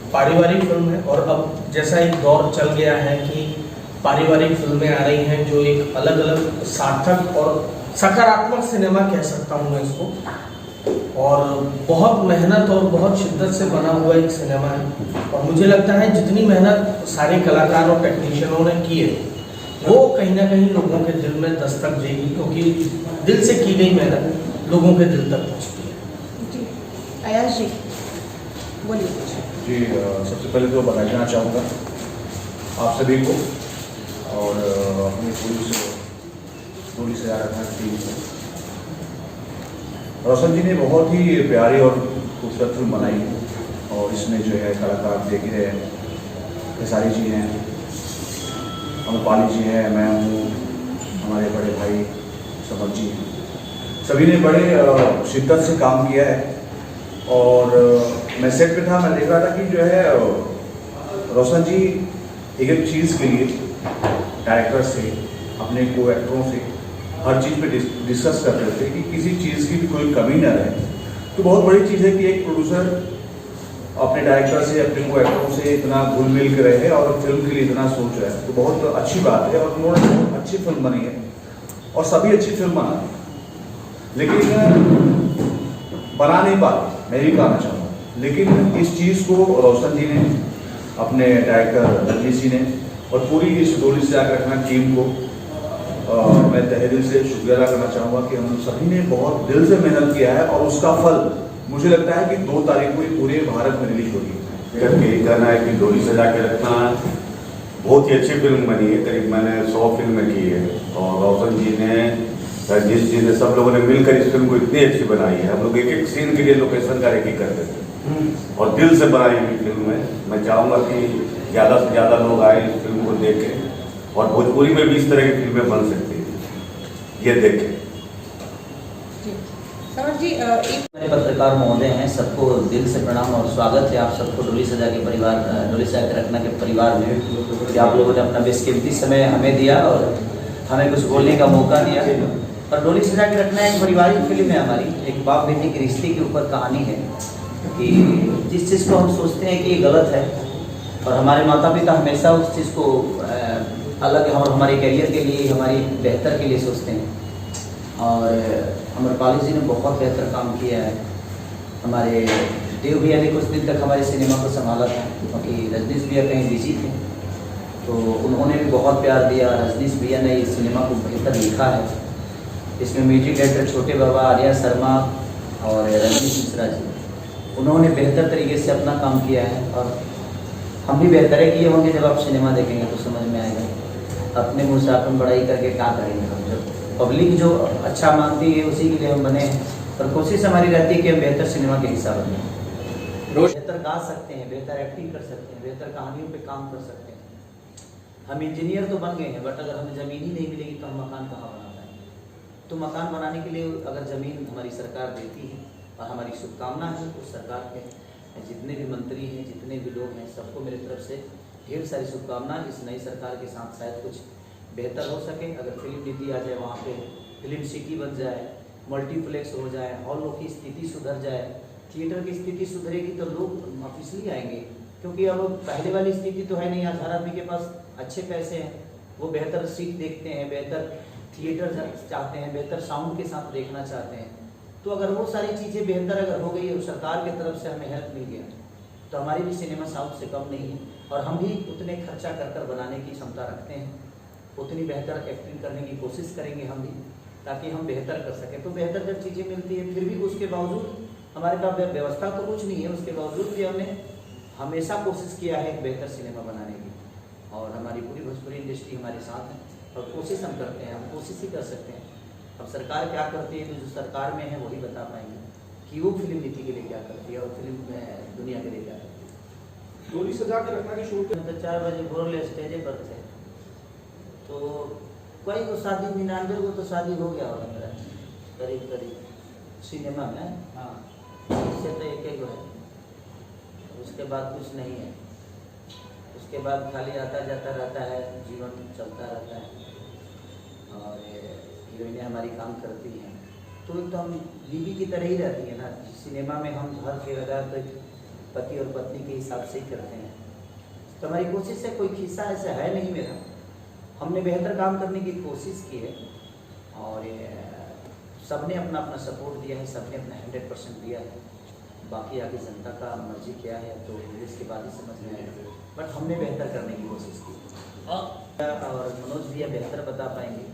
पारिवारिक फिल्म है और अब जैसा एक दौर चल गया है कि पारिवारिक फिल्में आ रही हैं जो एक अलग अलग सार्थक और सकारात्मक सिनेमा कह सकता हूँ मैं इसको, और बहुत मेहनत और बहुत शिद्दत से बना हुआ एक सिनेमा है। और मुझे लगता है जितनी मेहनत सारे कलाकार और टेक्नीशियनों ने की है वो कहीं ना कहीं लोगों के दिल में दस्तक देगी, क्योंकि दिल से की गई मेहनत लोगों के दिल तक पहुँचती है। जी अयाज जी बोलिए। जी सबसे पहले तो बधाई देना चाहूँगा आप सभी को और अपनी पूरी से आ रखा टीम को। रोशन जी ने बहुत ही प्यारी और खूबसूरत फिल्म बनाई है और इसमें जो है कलाकार देख रहे हैं, खेसारी जी हैं, अमरपाली जी हैं, मैं हूँ, हमारे बड़े भाई समर जी हैं, सभी ने बड़े शिद्दत से काम किया है। और मैं सेट पे था, मैं देख रहा था कि जो है रोशन जी एक चीज़ के लिए डायरेक्टर से अपने को एक्टरों से हर चीज़ पे डिस्कस कर रहे थे कि किसी चीज़ की भी कोई कमी ना रहे। तो बहुत बड़ी चीज़ है कि एक प्रोड्यूसर अपने डायरेक्टर से अपने को एक्टरों से इतना घुल मिल के रहे और फिल्म के लिए इतना सोच रहे हैं, तो बहुत अच्छी बात है। और उन्होंने बहुत अच्छी फिल्म बनी है और सभी अच्छी फिल्म बना, लेकिन बना नहीं पाते, मैं भी कहना चाहूँगा। लेकिन इस चीज़ को रोशन जी ने, अपने डायरेक्टर रजनीश जी ने और पूरी इस डोली से आकर रखना टीम को मैं तहे दिल से शुक्रिया अदा करना चाहूँगा कि हम सभी ने बहुत दिल से मेहनत किया है और उसका फल मुझे लगता है कि 2 तारीख को ही पूरे भारत में रिलीज होगी। यही कहना है कि डोली सजा के रखना बहुत ही अच्छी फिल्म बनी है। करीब मैंने 100 फिल्में की है और रोशन जी ने, रजनीश जी ने, सब लोगों ने मिलकर इस फिल्म को इतनी अच्छी बनाई है। हम लोग एक एक सीन के लिए लोकेशन का रेकी करते थे और दिल से बनाई हुई फिल्म है। मैं चाहूँगा कि ज़्यादा से ज़्यादा लोग आए इस फिल्म को देखें और भोजपुरी में भी इस तरह की फिल्में बन सकती हैं, ये देखें। मेरे पत्रकार महोदय हैं, सबको दिल से प्रणाम और स्वागत है आप सबको डोली सजा के परिवार, डोली सजा के रखना के परिवार में, कि आप लोगों ने अपना बेशकीमती समय हमें दिया और हमें कुछ बोलने का मौका दिया। और डोली सजा के रखना एक पारिवारिक फिल्म है हमारी, एक बाप बेटे के रिश्ते के ऊपर कहानी है कि जिस चीज़ को हम सोचते हैं कि ये गलत है और हमारे माता पिता हमेशा उस चीज़ को अलग और हमारे करियर के लिए, हमारी बेहतर के लिए सोचते हैं। और अमरपाली जी ने बहुत बेहतर काम किया है। हमारे देव भैया ने कुछ दिन तक हमारे सिनेमा को संभाला था क्योंकि रजनीश भैया कहीं बिजी थे, तो उन्होंने भी बहुत प्यार दिया। रजनीश भैया ने इस सिनेमा को बेहतर लिखा है। इसमें म्यूजिक डायरेक्टर छोटे बाबा, आर्या शर्मा और रजनीश मिश्रा जी, उन्होंने बेहतर तरीके से अपना काम किया है और हम भी बेहतर है किए होंगे। जब आप सिनेमा देखेंगे तो समझ में आएगा। अपने मुँह से अपन बड़ाई करके क्या करेंगे हम, जब पब्लिक जो अच्छा मानती है उसी के लिए हम बने हैं। और कोशिश हमारी रहती है कि हम बेहतर सिनेमा के हिस्सा बने, बेहतर गा सकते हैं, बेहतर एक्टिंग कर सकते हैं, बेहतर कहानियों पे काम कर सकते हैं। हम इंजीनियर तो बन गए हैं, बट अगर हमें ज़मीन ही नहीं मिलेगी तो हम मकान कहाँ बना पाएंगे। तो मकान बनाने के लिए अगर ज़मीन हमारी सरकार देती है, और हमारी शुभकामना है उस सरकार के जितने भी मंत्री हैं, जितने भी लोग हैं, सबको मेरी तरफ से ढेर सारी शुभकामना। इस नई सरकार के साथ शायद कुछ बेहतर हो सके। अगर फिल्म नीति आ जाए, वहाँ पे फिल्म सिटी बन जाए, मल्टीप्लेक्स हो जाए, हॉलों की स्थिति सुधर जाए, थिएटर की स्थिति सुधरेगी तो लोग ऑफिसली आएंगे। क्योंकि अब पहले वाली स्थिति तो है नहीं। आज हर आदमी के पास अच्छे पैसे हैं, वो बेहतर सीट देखते हैं, बेहतर थिएटर चाहते हैं, बेहतर साउंड के साथ देखना चाहते हैं। तो अगर वो सारी चीज़ें बेहतर अगर हो गई और सरकार की तरफ से हमें हेल्प मिल गया तो हमारी भी सिनेमा साउथ से कम नहीं है और हम भी उतने खर्चा कर बनाने की क्षमता रखते हैं, उतनी बेहतर एक्टिंग करने की कोशिश करेंगे हम भी, ताकि हम बेहतर कर सकें। तो बेहतर जब चीज़ें मिलती है, फिर भी उसके बावजूद हमारे पास व्यवस्था तो कुछ नहीं है, उसके बावजूद भी हमने हमेशा कोशिश किया है एक बेहतर सिनेमा बनाने की। और हमारी पूरी भोजपुरी इंडस्ट्री हमारे साथ है और कोशिश हम करते हैं, हम कोशिश ही कर सकते हैं। अब सरकार क्या करती है तो जो सरकार में है वही बता पाएंगे कि वो फिल्म नीति के लिए क्या करती है और फिल्म दुनिया के लिए क्या करती है। डोली सजा के रखना की शुरू तो 4 बजे भोर ले स्टेजे पर थे तो कोई को शादी 99 को तो शादी हो गया होगा मेरा, करीब सिनेमा में। हाँ, इससे तो एक ही है, उसके बाद कुछ नहीं है। उसके बाद खाली आता जाता रहता है, जीवन चलता रहता है। और हीरोइनें हमारी काम करती हैं तो एकदम बीवी की तरह ही रहती है ना। सिनेमा में हम घर के आधार तक पति और पत्नी के हिसाब से ही करते हैं। तो हमारी कोशिश है, कोई खिस्सा ऐसा है नहीं मेरा। हमने बेहतर काम करने की कोशिश की है और सबने अपना अपना सपोर्ट दिया है, सबने अपना 100% दिया है। बाकी आगे जनता का मर्जी क्या है तो इसके बाद ही समझ में आएगा, बट हमने बेहतर करने की कोशिश की। और मनोज भैया बेहतर बता पाएंगे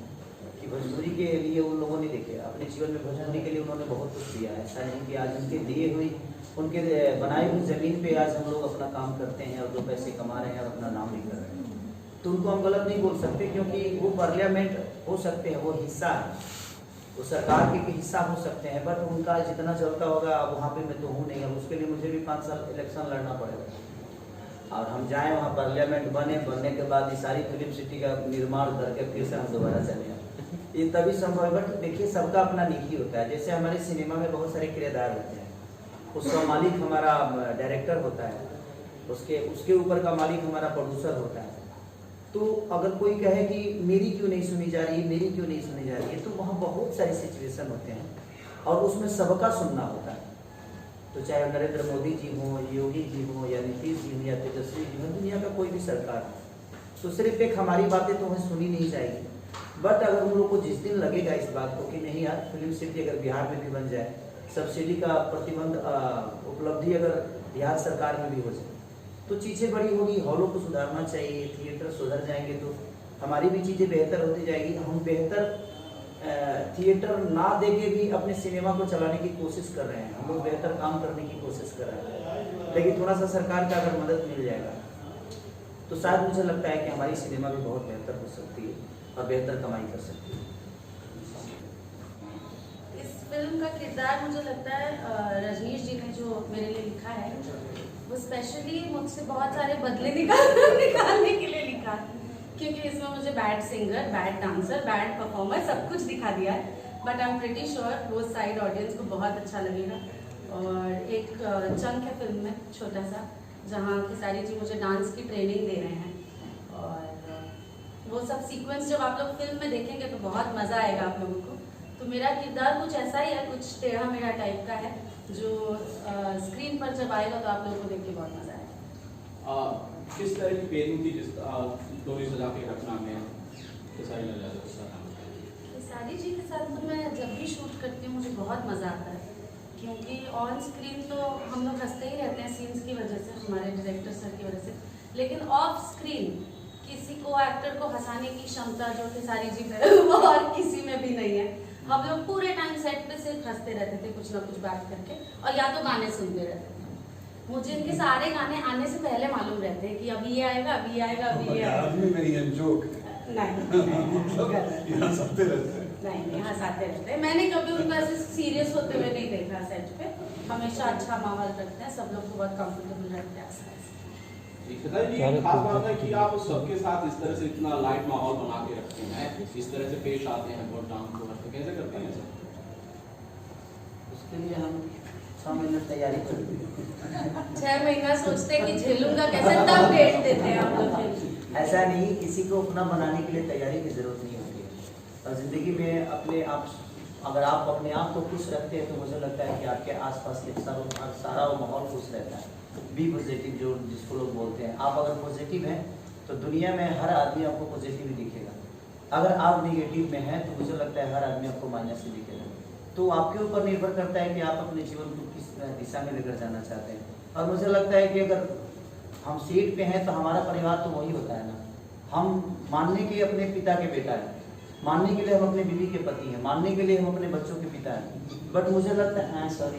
कि भोजपुरी के लिए उन लोगों ने देखे अपने जीवन में भोजपुरी के लिए उन्होंने बहुत कुछ दिया है। ऐसा नहीं कि आज उनके दिए हुई उनके बनाई हुई ज़मीन पे आज हम लोग अपना काम करते हैं और 2 पैसे कमा रहे हैं और अपना नाम भी कर रहे हैं, तो उनको हम गलत नहीं बोल सकते, क्योंकि वो पार्लियामेंट हो सकते हैं, वो हिस्सा है, वो सरकार के हिस्सा हो सकते हैं, बट उनका जितना चलता होगा अब वहाँ पे मैं तो हूँ नहीं। अब उसके लिए मुझे भी 5 साल इलेक्शन लड़ना पड़ेगा और हम जाएँ वहाँ पार्लियामेंट बनने के बाद ये सारी फिल्म सिटी का निर्माण करके फिर से हम दोबारा चले आए, ये तभी संभव है। बट देखिए, सबका अपना नीति होता है। जैसे हमारे सिनेमा में बहुत सारे किरदार होते हैं, उसका मालिक हमारा डायरेक्टर होता है, उसके ऊपर का मालिक हमारा प्रोड्यूसर होता है। तो अगर कोई कहे कि मेरी क्यों नहीं सुनी जा रही है, तो वहाँ बहुत सारे सिचुएशन होते हैं और उसमें सबका सुनना होता है। तो चाहे नरेंद्र मोदी जी हों, योगी जी हों, या नीतीश जी हों, या तेजस्वी जी हों, दुनिया का कोई भी सरकार, तो सिर्फ एक हमारी बातें तो हमें सुनी नहीं जाएगी। बट अगर उन लोगों को जिस दिन लगेगा इस बात को कि नहीं यार, फिल्म सिटी अगर बिहार में भी बन जाए, सब्सिडी का प्रतिबंध उपलब्धि अगर बिहार सरकार में भी हो जाए, तो चीज़ें बड़ी होगी। हॉलों को सुधारना चाहिए, थिएटर सुधर जाएंगे तो हमारी भी चीज़ें बेहतर होती जाएगी। हम बेहतर थिएटर ना देके भी अपने सिनेमा को चलाने की कोशिश कर रहे हैं, हम लोग बेहतर काम करने की कोशिश कर रहे हैं। लेकिन थोड़ा सा सरकार का अगर मदद मिल जाएगा तो शायद मुझे लगता है कि हमारी सिनेमा भी बहुत बेहतर हो सकती है और बेहतर कमाई कर सकती है। इस फिल्म का किरदार मुझे लगता है रजनीश जी ने जो मेरे लिए लिखा है, वो स्पेशली मुझसे बहुत सारे बदले निकालने के लिए लिखा, क्योंकि इसमें मुझे bad singer, bad dancer, bad performer सब कुछ दिखा दिया है। But I am pretty sure वो साइड ऑडियंस को बहुत अच्छा लगेगा। और एक चंक है फिल्म में छोटा सा, जहाँ खेसारी जी मुझे डांस की ट्रेनिंग दे रहे हैं और वो सब सीक्वेंस जब आप लोग फिल्म में देखेंगे तो बहुत मज़ा आएगा आप लोगों को। तो मेरा किरदार कुछ ऐसा ही है, कुछ टेढ़ा मेढ़ा टाइप का है, जो स्क्रीन पर जब आएगा तो आप लोगों को देख के बहुत मज़ा आएगा। किस तरह की पेयरिंग थी जिस डोरी सजा के रखना में खेसारी जी के साथ तो मैं जब भी शूट करती हूँ मुझे बहुत मज़ा आता है, क्योंकि ऑन स्क्रीन तो हम लोग हंसते ही रहते हैं सीन्स की वजह से, हमारे डायरेक्टर सर की वजह से, लेकिन ऑफ स्क्रीन किसी को एक्टर को हंसाने की क्षमता जो खेसारी जी में वो और किसी में भी नहीं है। हम लोग पूरे टाइम सेट पे सिर्फ हंसते रहते थे, कुछ ना कुछ बात करके, और या तो गाने सुनते रहते थे। मुझे इनके सारे गाने आने से पहले मालूम रहते हैं कि अभी ये आएगा, अभी ये आएगा, अभी ये आएगा। जोक नहीं हंसते रहते हैं। नहीं हंसाते रहते हैं। मैंने कभी उनको ऐसे सीरियस होते हुए नहीं देखा सेट पे। हमेशा अच्छा माहौल रखते हैं, सब लोग को बहुत कंफर्टेबल रखते हैं आसपास। खास बात है कि आप सबके साथ इस तरह से इतना लाइट माहौल बना के रखते हैं, इस तरह से पेश आते हैं, बहुत डांस को करते, कैसे करते हैं सब? उसके लिए हम 6 महीने तैयारी करते हैं। 6 महीना सोचते हैं कि झेलूंगा कैसे, तब डेट देते हैं हम लोग। ऐसा नहीं, किसी को अपना बनाने के लिए तैयारी की जरूरत नहीं होती है। और ज़िंदगी में अपने आप, अगर आप अपने आप को खुश रखते हैं तो मुझे लगता है कि आपके आसपास के सारा वो माहौल खुश रहता है। बी पॉजिटिव, जो जिसको लोग बोलते हैं। आप अगर पॉजिटिव हैं तो दुनिया में हर आदमी आपको पॉजिटिव ही दिखेगा। अगर आप नेगेटिव में हैं तो मुझे लगता है हर आदमी आपको माइनस ही दिखेगा। तो आपके ऊपर निर्भर करता है कि आप अपने जीवन को किस दिशा में लेकर जाना चाहते हैं। और मुझे लगता है कि अगर हम सीट पे हैं तो हमारा परिवार तो वही होता है ना। हम मानने के लिए अपने पिता के बेटा हैं, मानने के लिए हम अपने बीवी के पति हैं, मानने के लिए हम अपने बच्चों के पिता हैं। बट मुझे लगता है सॉरी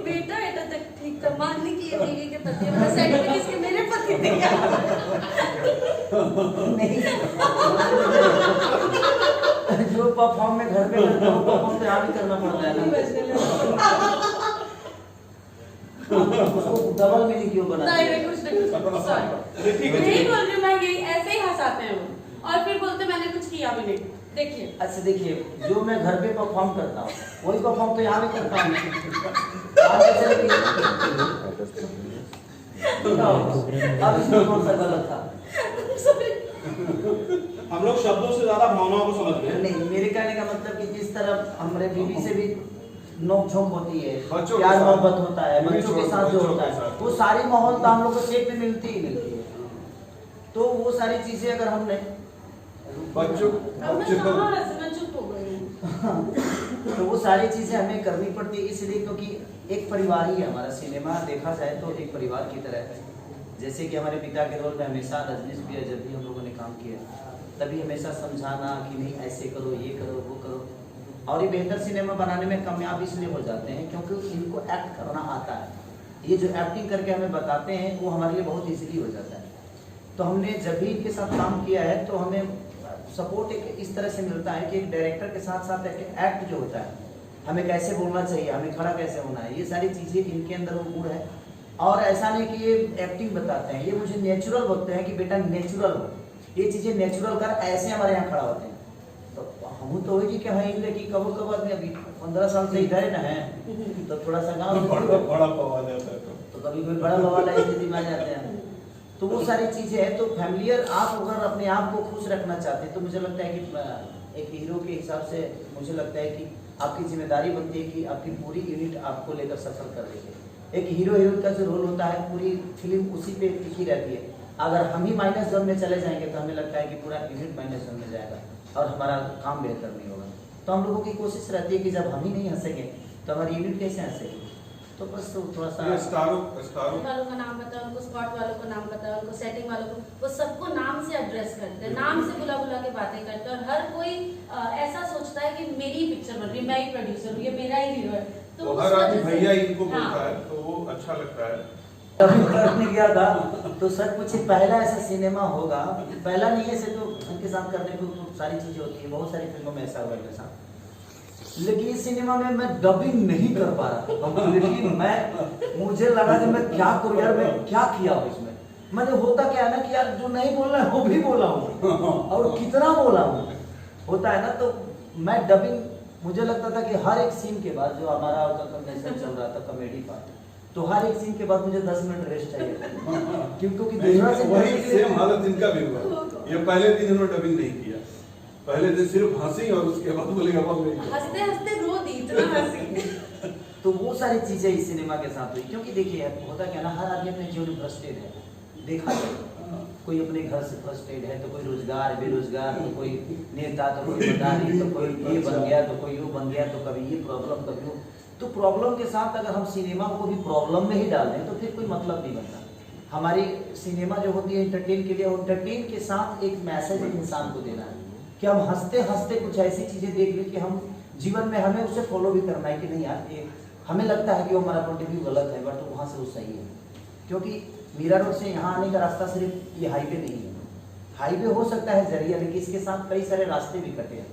बेटा बेटा तक ठीक था, मानने के लिए बीवी के पति है, सेट पे किसके मेरे पति थे क्या? नहीं जो परफॉर्म में घर पे करता हूँ परफॉर्म तो यहाँ भी करना पड़ता है ना। उसको डबल मीनिंग क्यों बना नहीं दिया? नहीं कुछ नहीं सॉरी नहीं बोल रही मैं, यही ऐसे ही हंसाते हैं वो और फिर बोलते मैंने कुछ किया भी नहीं। देखिए अच्छा देखिए, जो मैं घर पे परफॉर्म करता हूँ वही परफॉर्म तो यहाँ भी करता हूँ। आप कैसे अब इसमें कौन सा गलत था? हम लोग शब्दों से ज्यादा भावनाओं को समझ रहे हैं। नहीं, मेरे कहने का मतलब कि जिस तरह हमारे बीवी से भी नोक झोंक होती है, बच्चों के प्यार साथ, मोहब्बत होता है, बीवी बच्चों के छोड़, साथ जो बच्चों होता के है, साथ। वो सारी माहौल तो हम लोग को सेट में मिलती ही मिलती है। तो वो सारी चीजें अगर हमने बच्चों अब मैं बच्चों कहाँ हंस, मैं चुप हो गई हूँ। तो वो सारी चीजें हमें करनी पड़ती है, इसलिए क्योंकि एक परिवार ही है हमारा। सिनेमा देखा जाए तो एक परिवार की तरह है। जैसे कि हमारे पिता के रोल में हमेशा रजनीश भी है, जब भी हम लोगों ने काम किया तभी हमेशा समझाना कि नहीं ऐसे करो, ये करो, वो करो। और ये बेहतर सिनेमा बनाने में कामयाब इसलिए हो जाते हैं क्योंकि इनको एक्ट करना आता है। ये जो एक्टिंग करके हमें बताते हैं वो हमारे लिए बहुत ईजिली हो जाता है। तो हमने जब भी इनके साथ काम किया है तो हमें सपोर्ट एक इस तरह से मिलता है कि एक डायरेक्टर के साथ साथ एक एक्ट जो होता है, हमें कैसे बोलना चाहिए, हमें खड़ा कैसे होना है, ये सारी चीज़ें इनके अंदर वो गुण है। और ऐसा नहीं कि ये एक्टिंग बताते हैं, ये मुझे नेचुरल बोलते हैं कि बेटा नेचुरल हो, ये चीज़ें नेचुरल कर, ऐसे हमारे यहाँ खड़ा होते हैं। तो हम तो वही कि हाँ कि कबो कब आदमी अभी 15 साल से इधर ना है तो थोड़ा सा गाँव बड़ा पवा जाता है तो कभी कोई बड़ा बवाल स्थिति में आ जाते हैं। तो वो सारी चीज़ें हैं। तो फैमिलियर आप अगर अपने आप को खुश रखना चाहते हैं तो मुझे लगता है कि एक हीरो के हिसाब से मुझे लगता है कि आपकी जिम्मेदारी बनती है कि आपकी पूरी यूनिट आपको लेकर सफल कर रही है। एक हीरो हीरोइन का जो रोल होता है पूरी फिल्म उसी पे टिकी रहती है। अगर हम ही माइनस जोन में चले जाएंगे तो हमें लगता है कि पूरा यूनिट माइनस जोन में जाएगा और हमारा काम बेहतर नहीं होगा। तो हम लोगों की कोशिश रहती है कि जब हम ही नहीं हंसेंगे तो हमारी यूनिट कैसे हंसेगी। तो बस तो थोड़ा सा स्टारों वालों का नाम बताओ, उनको स्पॉट वालों को नाम बताओ, उनको सेटिंग वालों को, वो सबको नाम से एड्रेस करते हैं, नाम से बुला बुला के बातें करते हैं। और हर कोई ऐसा सोचता है कि मेरी ही पिक्चर बन रही है, मैं ही प्रोड्यूसर हूँ, ये मेरा ही हीरो है। तो उस हर आदमी वजह से- भैया इनको हाँ। बोलता है तो वो अच्छा लगता है। कभी करने गया था तो सच मुझे पहला ऐसा सिनेमा होगा, पहला नहीं है, ऐसे तो उनके साथ करने को तो सारी चीजें होती है, बहुत सारी फिल्मों में ऐसा हुआ मेरे साथ। लेकिन इस सिनेमा में मैं डबिंग नहीं कर पा रहा कंप्लीटली। मुझे लगा कि मैं क्या करूं यार, मैं क्या किया हूं इसमें। मैंने होता क्या है ना कि यार जो नहीं बोलना है वो भी बोला हूँ और कितना बोला हूँ होता है ना। तो मैं डबिंग, मुझे लगता था कि हर एक सीन के बाद जो हमारा कन्वेंशन चल रहा था कॉमेडी पार्ट, तो हर एक सीन के बाद मुझे 10 मिनट रेस्ट चाहिए क्योंकि दूसरा से वही सेम हालत इनका भी हुआ। ये पहले दिन इन्होंने डबिंग नहीं किया, पहले दिन सिर्फ हंसी और उसके बाद बोलेगा हंसते हंसते रो दी, इतना हंसी। तो वो सारी चीजें इस सिनेमा के साथ हुई। क्योंकि देखिए होता क्या ना, हर आदमी अपने जीवन में फ्रस्ट्रेट है। देखा जाए कोई अपने घर से फ्रस्ट्रेट है, तो कोई रोजगार बेरोजगार, तो कोई नेता, तो कोई मदारी, तो कोई ये बन गया, तो कोई वो बन गया, तो कभी ये प्रॉब्लम कभी वो। तो प्रॉब्लम के साथ अगर हम सिनेमा को भी प्रॉब्लम में ही डाल दें तो फिर कोई मतलब नहीं बनता। हमारी सिनेमा जो होती है इंटरटेन के लिए, इंटरटेन के साथ एक मैसेज इंसान को देना है कि हम हंसते हंसते कुछ ऐसी चीजें देख लें कि हम जीवन में हमें उसे फॉलो भी करना है कि नहीं यार, ये हमें लगता है कि वो हमारा पॉइंट ऑफ व्यू गलत है बट वहाँ से वो सही है। क्योंकि मीरा रोड से यहाँ आने का रास्ता सिर्फ ये हाईवे नहीं है, हाईवे हो सकता है जरिया, लेकिन इसके साथ कई सारे रास्ते भी कटे हैं।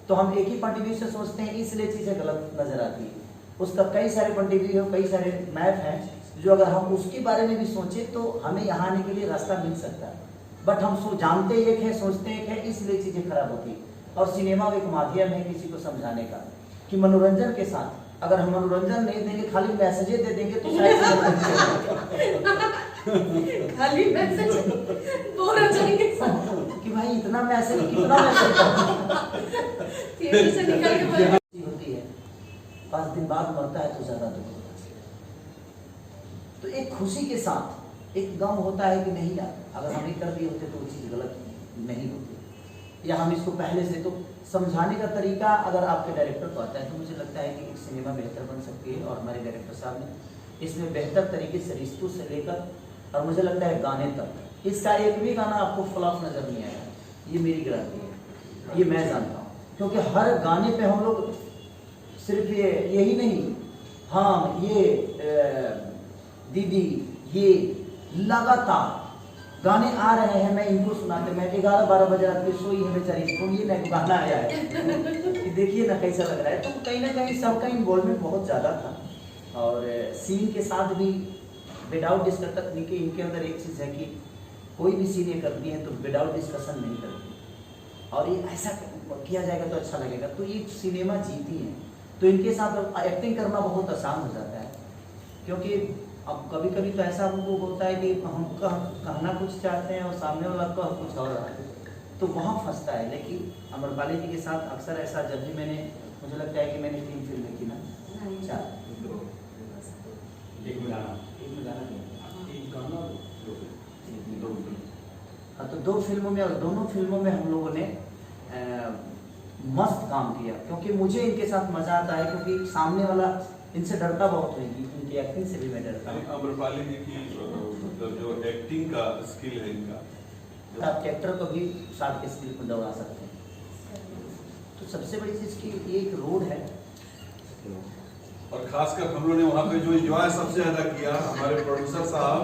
तो हम एक ही पॉइंट ऑफ व्यू से सोचते हैं, इसलिए चीज़ें गलत नजर आती है। उसका कई सारे पॉइंट ऑफ व्यू, कई सारे मैप हैं जो अगर हम उसके बारे में भी सोचें तो हमें यहाँ आने के लिए रास्ता मिल सकता है। बट हम जानते एक है, सोचते एक है, इसलिए चीज़ें खराब होती है। और सिनेमा एक माध्यम है किसी को समझाने का कि मनोरंजन के साथ अगर हम मनोरंजन नहीं देंगे, खाली मैसेजें दे देंगे तो खाली मैसेज बोर हो जाएंगे कि भाई इतना मैसेज, कितना मैसेज थिएटर से निकल के बोले होती है, 5 दिन बाद मरता है तो ज्यादा दुख होता है। तो एक खुशी के साथ एक गम होता है कि नहीं यार, अगर हम कर दिए होते तो वो चीज़ गलत नहीं होती, या हम इसको पहले से। तो समझाने का तरीका अगर आपके डायरेक्टर को आता है तो मुझे लगता है कि एक सिनेमा बेहतर बन सकती है। और हमारे डायरेक्टर साहब ने इसमें बेहतर तरीके से रिश्तों से लेकर और मुझे लगता है गाने तक, इसका एक भी गाना आपको फ्लॉप नजर नहीं आएगा, ये मेरी गारंटी है, ये मैं जानता हूँ। क्योंकि हर गाने पे हम लोग सिर्फ यही नहीं, हाँ ये दीदी, ये लगातार गाने आ रहे हैं, मैं इनको सुनाते, मैं 11-12 बजे रात में सोई है बेचारी, तो ये ना गाना आया है कि देखिए ना कैसा लग रहा है। तो कहीं ना कहीं सबका इन्वॉल्वमेंट बहुत ज़्यादा था। और सीन के साथ भी विदाउट डिस्कस तकनीकी इनके अंदर एक चीज़ है कि कोई भी सीन ये करती हैं तो विदाउट डिस्कशन नहीं करती, और ये ऐसा किया जाएगा तो अच्छा लगेगा, तो ये सिनेमा जीती है। तो इनके साथ एक्टिंग करना बहुत आसान हो जाता है, क्योंकि अब कभी कभी तो ऐसा हमको होता है कि हम कहना कुछ चाहते हैं और सामने वाला कह कुछ और रहा है, तो वहाँ फंसता है। लेकिन अमरपाली जी के साथ अक्सर ऐसा, जब भी मैंने, मुझे लगता है कि मैंने 3 फिल्में की ना, 4, एक में गाना, हाँ, तो 2 फिल्मों में, और दोनों फिल्मों में हम लोगों ने मस्त काम किया, क्योंकि मुझे इनके साथ मजा आता है, क्योंकि सामने वाला इनसे डरता बहुत है, इनकी एक्टिंग से भी मैं डरता हूँ। अमरपाली जी की मतलब जो एक्टिंग का स्किल है इनका, आप कैरेक्टर को भी 60 के स्किल में दौड़ा सकते हैं। तो सबसे बड़ी चीज़ की ये एक रोड है, और खासकर हम लोगों ने वहाँ पे जो एंजॉय सबसे ज्यादा किया, हमारे प्रोड्यूसर साहब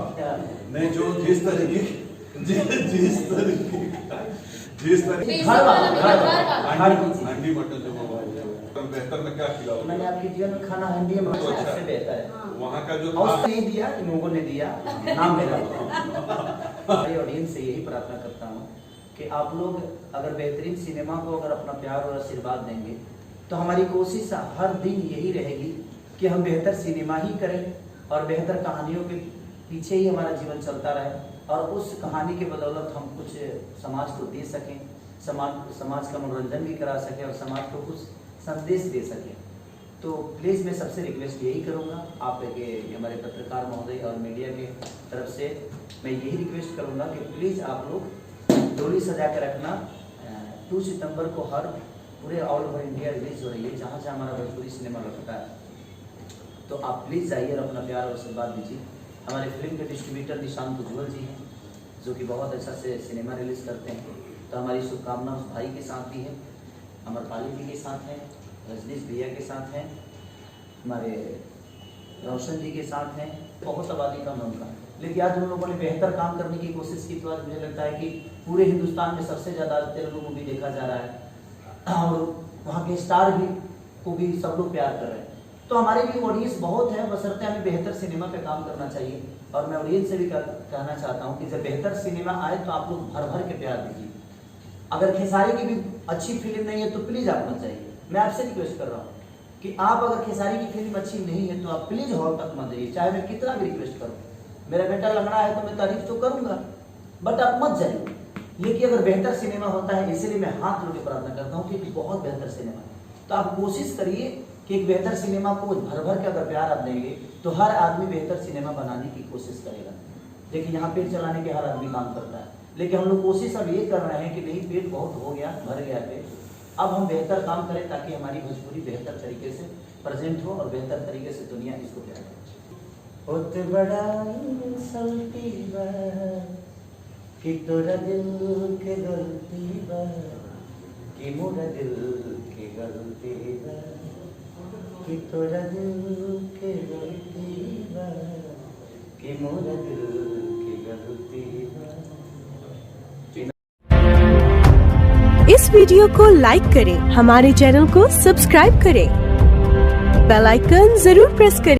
ने जो जिस तरीके हंडी मटन जो बेहतर में क्या खिलाओ, मैंने आपके जीवन में खाना हंडी में तो अच्छा। सबसे बेहतर है। वहाँ का जो और नहीं दिया, इन लोगों ने दिया, नाम मेरा। हमारी ऑडियंस से यही प्रार्थना करता हूँ कि आप लोग अगर बेहतरीन सिनेमा को अगर अपना प्यार और आशीर्वाद देंगे, तो हमारी कोशिश हर दिन यही रहेगी कि हम बेहतर सिनेमा ही करें और बेहतर कहानियों के पीछे ही हमारा जीवन चलता रहे, और उस कहानी के बदौलत हम कुछ समाज को दे सकें, समाज का मनोरंजन भी करा सकें और समाज को कुछ संदेश दे सकें। तो प्लीज़ मैं सबसे रिक्वेस्ट यही करूँगा, आप के हमारे पत्रकार महोदय और मीडिया के तरफ से मैं यही रिक्वेस्ट करूँगा कि प्लीज़ आप लोग डोली सजा के रखना 2 सितंबर को हर पूरे ऑल ओवर इंडिया रिलीज हो रही है, जहाँ जहाँ हमारा भोजपुरी सिनेमा लगता है। तो आप प्लीज़ जाइए और अपना प्यार और आशीर्वाद दीजिए। हमारे फिल्म के डिस्ट्रीब्यूटर निशांत उज्ज्वल जी हैं, जो कि बहुत अच्छा से सिनेमा रिलीज़ करते हैं। तो हमारी शुभकामना उस भाई के साथ भी है, अमरपाली जी के साथ है, रजनीश भैया के साथ हैं, हमारे रोशन जी के साथ हैं। बहुत आबादी कम है उनका, लेकिन आज उन लोगों ने बेहतर काम करने की कोशिश की, तो आज मुझे लगता है कि पूरे हिंदुस्तान में सबसे ज़्यादा तेलुगु मूवी देखा जा रहा है, और वहाँ के स्टार भी को भी सब लोग प्यार कर रहे हैं। तो हमारी भी ऑडियंस बहुत है, बशर्ते हमें बेहतर सिनेमा पे काम करना चाहिए। और मैं ऑडियंस से भी कहना चाहता हूँ कि जब बेहतर सिनेमा आए तो आप लोग भर भर के प्यार दीजिए। अगर खेसारी की भी अच्छी फिल्म नहीं है तो प्लीज़ आप मत जाइए, मैं आपसे रिक्वेस्ट कर रहा हूँ कि आप अगर खेसारी की फिल्म अच्छी नहीं है तो आप प्लीज़ हॉल तक मत जाइए, चाहे मैं कितना भी रिक्वेस्ट करूँ। मेरा बेटा लंगड़ा है तो मैं तारीफ तो करूँगा, बट आप मत जाइए। लेकिन अगर बेहतर सिनेमा होता है, इसलिए मैं हाथ जोड़ के प्रार्थना करता हूँ कि बहुत बेहतर सिनेमा है, तो आप कोशिश करिए कि एक बेहतर सिनेमा को भर भर के अगर प्यार आप देंगे तो हर आदमी बेहतर सिनेमा बनाने की कोशिश करेगा। लेकिन यहाँ पेट चलाने के हर आदमी काम करता है, लेकिन हम लोग कोशिश अब ये कर रहे हैं कि नहीं, पेट बहुत हो गया, भर गया पेट, अब हम बेहतर काम करें ताकि हमारी भोजपुरी बेहतर तरीके से प्रेजेंट हो और बेहतर तरीके से दुनिया इसको प्यार करे। होते बड़ा इंसल्टी बा कि तोरा दिल के गलती बा, कि मोरा दिल के गलती बा, कि तोरा दिल के गलती बा, कि मोरा दिल के गलती बा। इस वीडियो को लाइक करें, हमारे चैनल को सब्सक्राइब करें, बेल आइकन जरूर प्रेस करें।